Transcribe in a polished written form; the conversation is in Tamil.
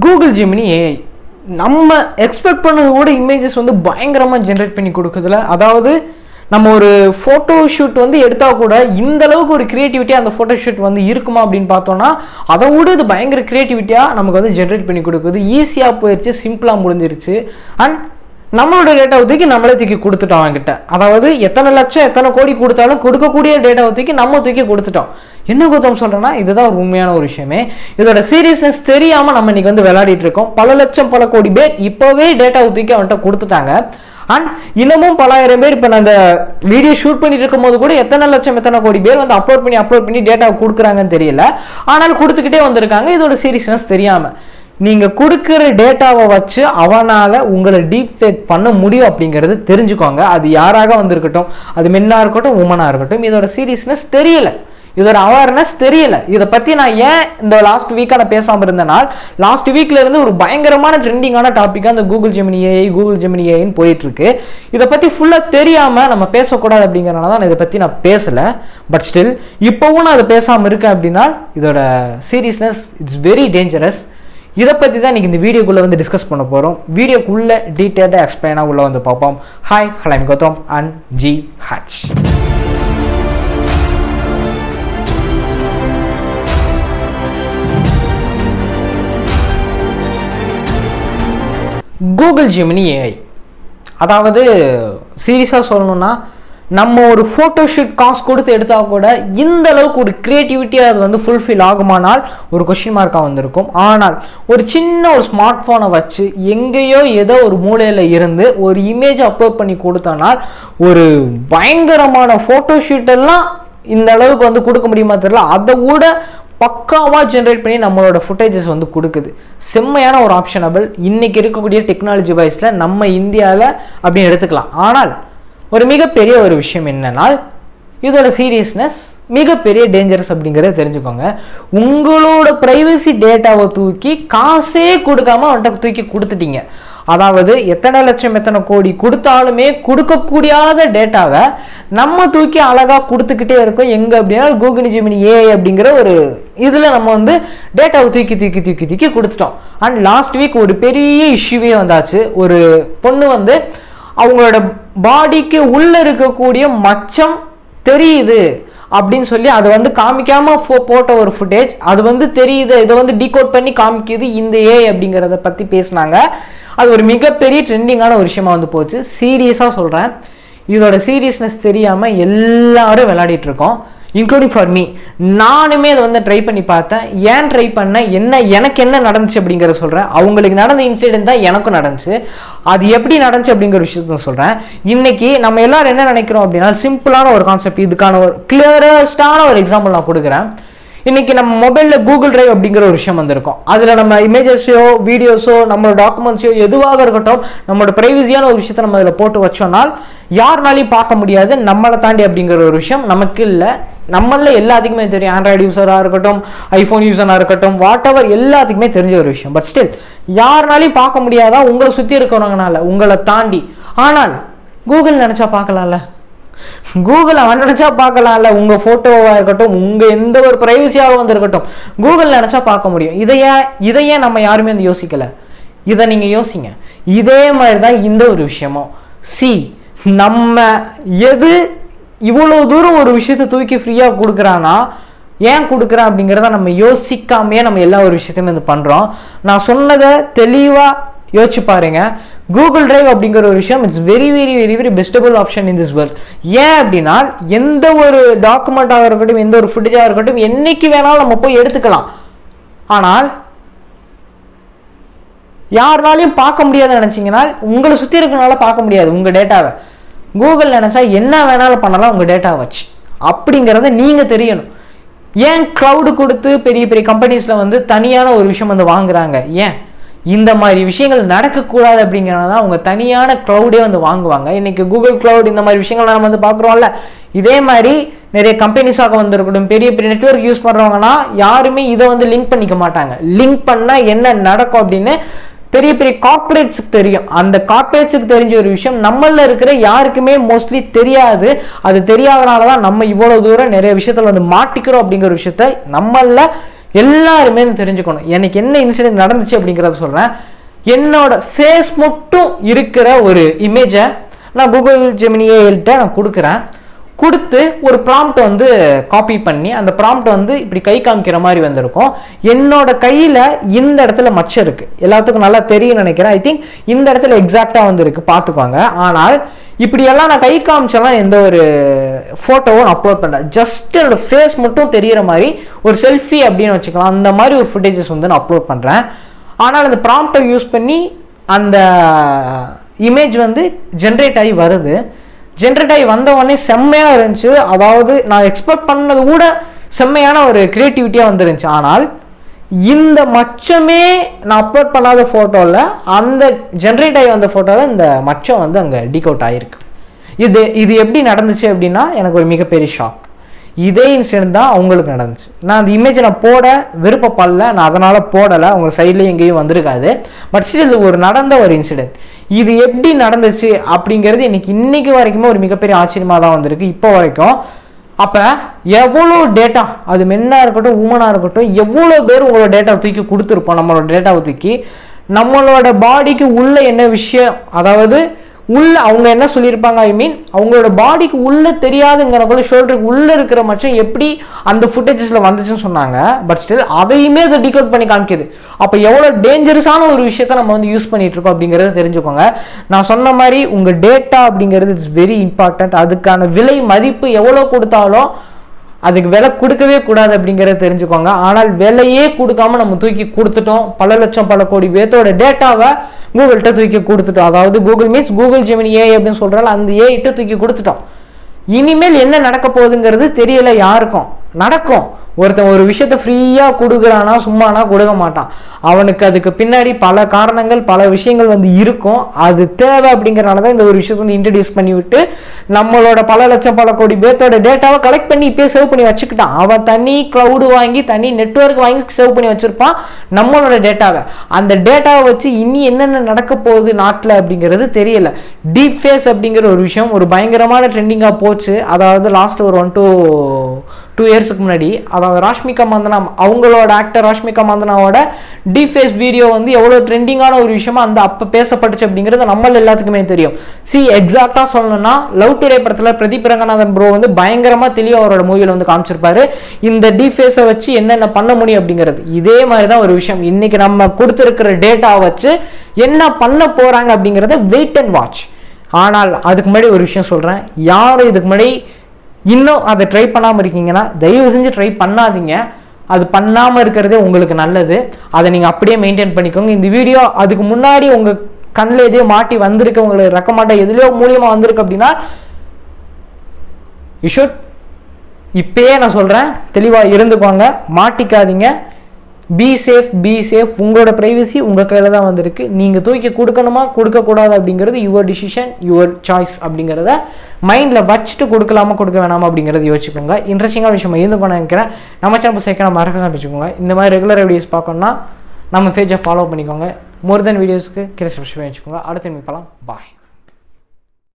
கூகுள் ஜெமினி ஏஐ நம்ம எக்ஸ்பெக்ட் பண்ணது கூட இமேஜஸ் வந்து பயங்கரமாக ஜென்ரேட் பண்ணி கொடுக்குதுல. அதாவது நம்ம ஒரு ஃபோட்டோ ஷூட் வந்து எடுத்தால் கூட இந்த அளவுக்கு ஒரு க்ரியேட்டிவிட்டியாக அந்த ஃபோட்டோ ஷூட் வந்து இருக்குமா அப்படின்னு பார்த்தோன்னா அதை விட இது பயங்கர க்ரியேட்டிவிட்டியாக நமக்கு வந்து ஜென்ரேட் பண்ணி கொடுக்குது. ஈஸியாக போயிடுச்சு, சிம்பிளாக முடிஞ்சிருச்சு. அண்ட் நம்மளோட டேட்டாவை தூக்கி நம்மளே தூக்கி கொடுத்துட்டோம் அவங்ககிட்ட. அதாவது எத்தனை லட்சம் எத்தனை கோடி கொடுத்தாலும் கொடுக்கக்கூடிய டேட்டாவை தூக்கி நம்ம தூக்கி கொடுத்துட்டோம். என்ன கௌதம் சொல்கிறேன்னா இதுதான் ஒரு உண்மையான ஒரு விஷயமே. இதோட சீரியஸ்னஸ் தெரியாமல் நம்ம இன்னைக்கு வந்து விளையாடிட்டு இருக்கோம். பல லட்சம் பல கோடி பேர் இப்போவே டேட்டாவை தூக்கி அவன்கிட்ட கொடுத்துட்டாங்க. அண்ட் இன்னமும் பலாயிரம் பேர் இப்போ நான் அந்த வீடியோ ஷூட் பண்ணிட்டு இருக்கும் போது கூட எத்தனை லட்சம் எத்தனை கோடி பேர் வந்து அப்லோட் பண்ணி டேட்டாவை கொடுக்குறாங்கன்னு தெரியல. ஆனால் கொடுத்துக்கிட்டே வந்திருக்காங்க இதோட சீரியஸ்னஸ் தெரியாமல். நீங்கள் கொடுக்குற டேட்டாவை வச்சு அவனால் உங்களை டீப் ஃபேக் பண்ண முடியும் அப்படிங்கிறது தெரிஞ்சுக்கோங்க. அது யாராக வந்திருக்கட்டும், அது மென்னாக இருக்கட்டும் உமனாக இருக்கட்டும், இதோட சீரியஸ்னஸ் தெரியல, இதோட அவேர்னஸ் தெரியல. இதை பற்றி நான் ஏன் இந்த லாஸ்ட் வீக்காக நான் பேசாமல் இருந்தனால், லாஸ்ட் வீக்ல இருந்து ஒரு பயங்கரமான ட்ரெண்டிங்கான டாப்பிக்காக அந்த கூகுள் ஜெமினி ஏஐன்னு போயிட்டு இருக்கு. இதை பற்றி ஃபுல்லாக தெரியாமல் நம்ம பேசக்கூடாது அப்படிங்கிறனால தான் இதை பற்றி நான் பேசலை. பட் ஸ்டில் இப்போவும் நான் அதை பேசாமல் இருக்கேன் அப்படின்னா இதோட சீரியஸ்னஸ் இட்ஸ் வெரி டேஞ்சரஸ். இதை பற்றி தான் இன்றைக்கி இந்த வீடியோக்குள்ளே வந்து டிஸ்கஸ் பண்ண போகிறோம். வீடியோக்குள்ளே டீட்டெயிலாக எக்ஸ்பிளைனாக உள்ளே வந்து பார்ப்போம். Hi, hello, Gautham and G H. Google Gemini AI, அதாவது சீரியஸாக சொல்லணும்னா நம்ம ஒரு ஃபோட்டோ ஷூட் காசு கொடுத்து எடுத்தால் கூட இந்த அளவுக்கு ஒரு க்ரியேட்டிவிட்டியாக அது வந்து ஃபுல்ஃபில் ஆகுமானால் ஒரு கொஸ்டின் மார்க்காக வந்திருக்கும். ஆனால் ஒரு சின்ன ஒரு ஸ்மார்ட் ஃபோனை வச்சு எங்கேயோ ஏதோ ஒரு மூலையில் இருந்து ஒரு இமேஜ் அப்லோட் பண்ணி கொடுத்தோனால் ஒரு பயங்கரமான ஃபோட்டோ ஷூட்டெல்லாம் இந்த அளவுக்கு வந்து கொடுக்க முடியுமா தெரியல. அதை விட பக்காவாக ஜென்ரேட் பண்ணி நம்மளோட ஃபுட்டேஜஸ் வந்து கொடுக்குது. செம்மையான ஒரு ஆப்ஷனபிள் இன்னைக்கு இருக்கக்கூடிய டெக்னாலஜி வைஸில் நம்ம இந்தியாவில் அப்படின்னு எடுத்துக்கலாம். ஆனால் ஒரு மிகப்பெரிய ஒரு விஷயம் என்னன்னா இதோட சீரியஸ்னஸ் மிகப்பெரிய டேஞ்சரஸ் அப்படிங்கிறத தெரிஞ்சுக்கோங்க. உங்களோட பிரைவசி டேட்டாவை தூக்கி காசே கொடுக்காம அவன்கிட்ட தூக்கி கொடுத்துட்டீங்க. அதாவது எத்தனை லட்சம் எத்தனை கோடி கொடுத்தாலுமே கொடுக்கக்கூடியாத டேட்டாவை நம்ம தூக்கி அழகாக கொடுத்துக்கிட்டே இருக்கோம். எங்கே அப்படின்னா கூகுள் ஜெமினி ஏஐ அப்படிங்கிற ஒரு இதில் நம்ம வந்து டேட்டாவை தூக்கி தூக்கி தூக்கி தூக்கி கொடுத்துட்டோம். அண்ட் லாஸ்ட் வீக் ஒரு பெரிய இஷ்யூவே வந்தாச்சு. ஒரு பொண்ணு வந்து அவங்களோட பாடிக்கு உள்ள இருக்கக்கூடிய மச்சம் தெரியுது அப்படின்னு சொல்லி அதை வந்து காமிக்காம போட்ட ஒரு ஃபுட்டேஜ் அது வந்து தெரியுது, இதை வந்து டீகோட் பண்ணி காமிக்குது இந்த ஏஐ அப்படிங்கிறத பற்றி பேசினாங்க. அது ஒரு மிகப்பெரிய ட்ரெண்டிங்கான ஒரு விஷயமா வந்து போச்சு. சீரியஸாக சொல்கிறேன், இதோட சீரியஸ்னஸ் தெரியாமல் எல்லாரும் விளையாடிட்டு இருக்கோம், இன்க்ளூடிங் ஃபார் மீ. நானுமே அதை வந்து ட்ரை பண்ணி பார்த்தேன். ஏன் ட்ரை பண்ணேன், எனக்கு என்ன நடந்துச்சு அப்படிங்கிறத சொல்கிறேன். அவங்களுக்கு நடந்த இன்சிடென்ட் தான் எனக்கும் நடந்துச்சு. அது எப்படி நடந்துச்சு அப்படிங்கிற விஷயத்த சொல்கிறேன். இன்னைக்கு நம்ம எல்லாரும் என்ன நினைக்கிறோம் அப்படின்னா சிம்பிளான ஒரு கான்செப்ட். இதுக்கான ஒரு கிளியரஸ்டான ஒரு எக்ஸாம்பிள் நான் கொடுக்குறேன். இன்னைக்கு நம்ம மொபைலில் கூகுள் டிரைவ் அப்படிங்கிற ஒரு விஷயம் வந்திருக்கும். அதில் நம்ம இமேஜஸோ வீடியோஸோ நம்மளோட டாக்குமெண்ட்ஸோ எதுவாக இருக்கட்டும் நம்மளோட ப்ரைவசியான ஒரு விஷயத்தை நம்ம அதில் போட்டு வச்சோம்னால் யாருனாலையும் பார்க்க முடியாது நம்மளை தாண்டி அப்படிங்கிற ஒரு விஷயம் நமக்கு இல்லை. நம்மள எல்லாத்துக்குமே தெரியும். ஆண்ட்ராய்டு யூஸராக இருக்கட்டும், ஐஃபோன் யூஸராக இருக்கட்டும், வாட் எவர் எல்லாத்துக்குமே தெரிஞ்ச ஒரு விஷயம். பட் ஸ்டில் யாருனாலையும் பார்க்க முடியாதா உங்களை சுற்றி இருக்கிறவங்கனால உங்களை தாண்டி. ஆனால் கூகுள் நினச்சா பார்க்கலாம்ல, கூகுள் அவன் நினைச்சா பார்க்கலாம்ல. உங்க போட்டோவா இருக்கட்டும், உங்க எந்த ஒரு பிரைவசியாக வந்து இருக்கட்டும், கூகுள் நினைச்சா பார்க்க முடியும். இதையே நம்ம யாருமே வந்து யோசிக்கல. இதை நீங்க யோசிங்க. இதே மாதிரிதான் இந்த ஒரு விஷயமும். நம்ம எது இவ்வளவு தூரம் ஒரு விஷயத்தை தூக்கி ஃப்ரீயா கொடுக்குறானா, ஏன் கொடுக்குறான் அப்படிங்கிறத நம்ம யோசிக்காமையே நம்ம எல்லா ஒரு விஷயத்தையும் வந்து பண்றோம். நான் சொன்னதை தெளிவா யோசிச்சு பாருங்க. கூகுள் டிரைவ் அப்படிங்கிற ஒரு விஷயம் it's very very very very bestable option in this world. ஏன் அப்படின்னா எந்த ஒரு டாக்குமெண்ட்டாக இருக்கட்டும், எந்த ஒரு ஃபுட்டேஜாக இருக்கட்டும், என்னைக்கு வேணாலும் நம்ம போய் எடுத்துக்கலாம். ஆனால் யாருனாலையும் பார்க்க முடியாதுன்னு நினைச்சீங்கன்னா உங்களை சுற்றி இருக்கனால பார்க்க முடியாது உங்க டேட்டாவை. கூகுள் நினைச்சா என்ன வேணாலும் பண்ணலாம் உங்க டேட்டாவை வச்சு. அப்படிங்கிறத நீங்க தெரியணும். ஏன் கிளவுடு கொடுத்து பெரிய பெரிய கம்பெனிஸ்ல வந்து தனியான ஒரு விஷயம் வந்து வாங்குறாங்க? ஏன் இந்த மாதிரி விஷயங்கள் நடக்கக்கூடாது அப்படிங்கிறனால தான் அவங்க தனியான க்ளவுடே வந்து வாங்குவாங்க. இன்னைக்கு கூகுள் கிளவுட் இந்த மாதிரி விஷயங்கள் நம்ம வந்து பார்க்குறோம்ல. இதே மாதிரி நிறைய கம்பெனிஸாக வந்துருக்கட்டும், பெரிய பெரிய நெட்வொர்க் யூஸ் பண்ணுறவங்கன்னா யாருமே இதை வந்து லிங்க் பண்ணிக்க மாட்டாங்க. லிங்க் பண்ணால் என்ன நடக்கும் அப்படின்னு பெரிய பெரிய கார்பரேட்ஸுக்கு தெரியும். அந்த கார்பரேட்ஸுக்கு தெரிஞ்ச ஒரு விஷயம் நம்மள இருக்கிற யாருக்குமே மோஸ்ட்லி தெரியாது. அது தெரியாதனால தான் நம்ம இவ்வளவு தூரம் நிறைய விஷயத்துல வந்து மாட்டிக்கிறோம் அப்படிங்கிற விஷயத்த நம்மள எல்லாருமே தெரிஞ்சுக்கணும். எனக்கு என்ன இன்சிடென்ட் நடந்துச்சு அப்படிங்கிறத சொல்கிறேன். என்னோட ஃபேஸ் மட்டும் இருக்கிற ஒரு இமேஜை நான் கூகுள் ஜெமினி ஏஐட்ட நான் கொடுக்குறேன். கொடுத்து ஒரு ப்ராம்ப்ட் வந்து காப்பி பண்ணி அந்த ப்ராம்ப்ட் வந்து இப்படி கை காமிக்கிற மாதிரி வந்திருக்கும். என்னோட கையில் இந்த இடத்துல மச்சம் இருக்குது, எல்லாத்துக்கும் நல்லா தெரியும் நினைக்கிறேன். ஐ திங்க் இந்த இடத்துல எக்ஸாக்டாக வந்து இருக்குது, பார்த்துக்குவாங்க. ஆனால் இப்படியெல்லாம் நான் கை காமிச்செல்லாம் எந்த ஒரு ஃபோட்டோவும் நான் அப்லோட் பண்ணேன். ஜஸ்ட் என்னோட ஃபேஸ் மட்டும் தெரிகிற மாதிரி ஒரு செல்ஃபி அப்படின்னு வச்சுக்கலாம், அந்த மாதிரி ஒரு ஃபுட்டேஜஸ் வந்து நான் அப்லோட் பண்ணுறேன். ஆனால் அந்த ப்ராம்ப்டை யூஸ் பண்ணி அந்த இமேஜ் வந்து ஜென்ரேட் ஆகி வருது. ஜென்ரேட் ஆகி வந்த உடனே செம்மையாக இருந்துச்சு. அதாவது நான் எக்ஸ்பெக்ட் பண்ணது கூட செம்மையான ஒரு க்ரியேட்டிவிட்டியாக வந்துருந்துச்சு. ஆனால் இந்த மச்சமே நான் அப்லோட் பண்ணாத ஃபோட்டோவில், அந்த ஜென்ரேட் ஆகி வந்த ஃபோட்டோவில் இந்த மச்சம் வந்து அங்கே டீக் அவுட் ஆகிருக்கு. இது எப்படி நடந்துச்சு அப்படின்னா எனக்கு ஒரு மிகப்பெரிய ஷாக். இதே இன்சிடென்ட் தான் அவங்களுக்கு நடந்துச்சு. நான் அந்த இமேஜை நான் போட விருப்பப்படல, நான் அதனால் போடலை, அவங்க சைட்லேயும் எங்கேயும் வந்திருக்காது. பட் ஸ்டில் இது ஒரு நடந்த ஒரு இன்சிடென்ட். இது எப்படி நடந்துச்சு அப்படிங்கிறது இன்னைக்கு வரைக்குமே ஒரு மிகப்பெரிய ஆச்சரியமாக தான் வந்திருக்கு இப்போ வரைக்கும். அப்போ எவ்வளோ டேட்டா, அது மென்னாக இருக்கட்டும் உமனாக இருக்கட்டும், எவ்வளோ பேர் உங்களோட டேட்டாவை தூக்கி கொடுத்துருப்போம். நம்மளோட டேட்டாவை தூக்கி நம்மளோட பாடிக்கு உள்ள என்ன விஷயம், அதாவது உள்ள அவங்க என்ன சொல்லியிருப்பாங்க, ஐ மீன் அவங்களோட பாடிக்கு உள்ள தெரியாதுங்கிறக்குள்ள ஷோல்டருக்கு உள்ள இருக்கிற மச்சம் எப்படி அந்த ஃபுட்டேஜஸ்ல வந்துச்சுன்னு சொன்னாங்க. பட் ஸ்டில் அதையுமே அதை டிகோட் பண்ணி காமிக்குது. அப்போ எவ்வளோ டேஞ்சரஸான ஒரு விஷயத்த நம்ம வந்து யூஸ் பண்ணிட்டு இருக்கோம் அப்படிங்கிறத தெரிஞ்சுக்கோங்க. நான் சொன்ன மாதிரி உங்க டேட்டா அப்படிங்கிறது இட்ஸ் வெரி இம்பார்ட்டன்ட். அதுக்கான விலை மதிப்பு எவ்வளோ கொடுத்தாலும் அதுக்கு விலை கொடுக்கவே கூடாது அப்படிங்கிறத தெரிஞ்சுக்கோங்க. ஆனால் விலையே கொடுக்காம நம்ம தூக்கி கொடுத்துட்டோம். பல லட்சம் பல கோடி பேர்த்தோட டேட்டாவை கூகுள்கிட்ட தூக்கி கொடுத்துட்டோம். அதாவது Google means Google Gemini AI அப்படின்னு சொல்றாங்க, அந்த ஏஐட்ட தூக்கி கொடுத்துட்டோம். இனிமேல் என்ன நடக்க போகுதுங்கிறது தெரியல யாருக்கும். நடக்கும். ஒருத்தன் ஒரு விஷயத்த ஃப்ரீயாக கொடுக்குறானா சும்மானா கொடுக்க மாட்டான். அவனுக்கு அதுக்கு பின்னாடி பல காரணங்கள் பல விஷயங்கள் வந்து இருக்கும். அது தேவை அப்படிங்கிறனால தான் இந்த ஒரு விஷயத்தை வந்து இன்ட்ரடியூஸ் பண்ணி விட்டு நம்மளோட பல லட்சம் பல கோடி பேர்த்தோட டேட்டாவை கலெக்ட் பண்ணி இப்போயே சேவ் பண்ணி வச்சுக்கிட்டான். அவன் தனி க்ளவுடு வாங்கி தனி நெட்வொர்க் வாங்கி சேவ் பண்ணி வச்சிருப்பான் நம்மளோட டேட்டாவை. அந்த டேட்டாவை வச்சு இனி என்னென்ன நடக்க போகுது நாட்டில் அப்படிங்கிறது தெரியல. டீப் ஃபேஸ் அப்படிங்கிற ஒரு விஷயம் ஒரு பயங்கரமான ட்ரெண்டிங்காக போச்சு. அதாவது லாஸ்ட் ஒரு 1 to 2 இயர்ஸுக்கு முன்னாடி, அதாவது ராஷ்மிகா மந்தனா, அவங்களோட ஆக்டர் ராஷ்மிகா மந்தனாவோட டீப் ஃபேஸ் வீடியோ வந்து எவ்வளோ ட்ரெண்டிங்கான ஒரு விஷயமா அந்த அப்போ பேசப்பட்டுச்சு அப்படிங்கிறது நம்மள எல்லாத்துக்குமே தெரியும். எக்ஸாக்டாக சொல்லணும்னா லவ் டுடே படத்தில் பிரதீப் ரங்கநாதன் ப்ரோ வந்து பயங்கரமாக தெளிவாக அவரோட மூவியில் வந்து காமிச்சிருப்பாரு இந்த டீப் ஃபேஸை வச்சு என்னென்ன பண்ண முடியும் அப்படிங்கிறது. இதே மாதிரி தான் ஒரு விஷயம் இன்னைக்கு நம்ம கொடுத்துருக்கிற டேட்டாவை வச்சு என்ன பண்ண போகிறாங்க அப்படிங்கிறத வெயிட் அண்ட் வாட்ச். ஆனால் அதுக்கு முன்னாடி ஒரு விஷயம் சொல்கிறேன், யாரும் இதுக்கு முன்னாடி இன்னும் அதை ட்ரை பண்ணாமல் இருக்கீங்கன்னா தயவு செஞ்சு ட்ரை பண்ணாதீங்க. அது பண்ணாமல் இருக்கிறதே உங்களுக்கு நல்லது. அதை நீங்கள் அப்படியே மெயின்டைன் பண்ணிக்கோங்க. இந்த வீடியோ அதுக்கு முன்னாடி உங்கள் கண்ணில் எதையோ மாட்டி வந்திருக்கு, உங்களுக்கு ரெக்கமெண்டாக எதுலையோ மூலியமாக வந்திருக்கு அப்படின்னா யூ ஷுட் இப்பயே நான் சொல்கிறேன் தெளிவாக இருந்துக்கோங்க, மாட்டிக்காதீங்க. Be safe. உங்களோட ப்ரைவசி உங்கள் கையில் தான் வந்திருக்கு. நீங்கள் தூக்கி கொடுக்கணுமா கொடுக்கக்கூடாது அப்படிங்கிறது யுவர் டிசிஷன், யுவர் சாய்ஸ் அப்படிங்கிறத மைண்டில் வச்சுட்டு கொடுக்கலாமா கொடுக்க வேணாமா அப்படிங்கிறத யோசிச்சுக்கோங்க. இன்ட்ரெஸ்டிங்கான விஷயம் இருந்துக்கணும்னு நினைக்கிறேன். நம்ம சேனல் சேர்க்க நம்ம மறக்காம வச்சுக்கோங்க. இந்த மாதிரி ரெகுலர் வீடியோஸ் பார்க்கணும்னா நம்ம பேஜை ஃபாலோ பண்ணிக்கோங்க. மோர் தென் வீடியோஸ்க்கு கீழே சப்ஸ்கிரைப் பண்ணி வச்சுக்கோங்க. அடுத்த பார்க்கலாம். பாய்.